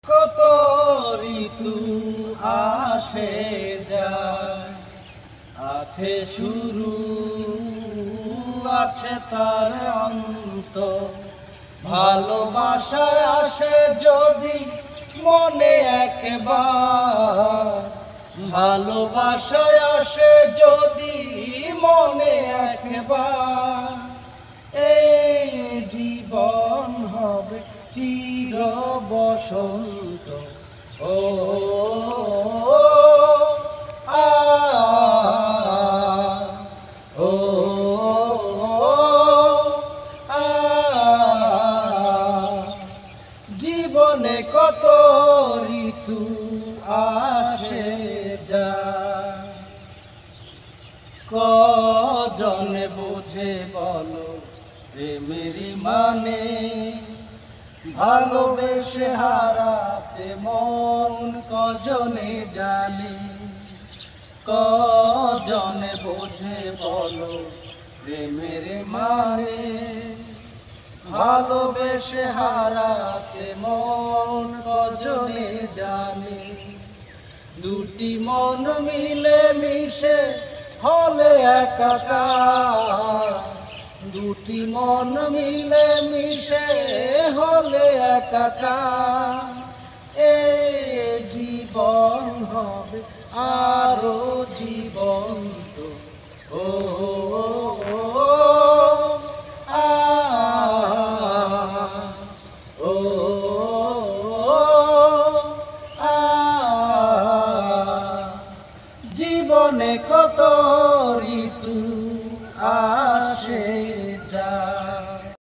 কত ঋতু আসে যায়, আছে শুরু আছে তার অন্ত। ভালোবাসায় আসে যদি মনে একবার, ভালোবাসায় আসে যদি মনে একবার, এই জীবন হবে চির বসন্ত। ও আ ও আ জীবনে কত ঋতু আসে যায়, কজনে বুঝে বলো প্রেমের মানে, ভালোবেসে হারাতে মন কজনে জানে। কজনে বোঝে বলো প্রেমের মানে, ভালোবেসে হারাতে মন কজনে জানে। দুটি মন মিলে মিশে হলে একাকার, দুটি মন মিলে মিশে হলে একাকার, এই জীবন হবে আরো জীবন্ত। ও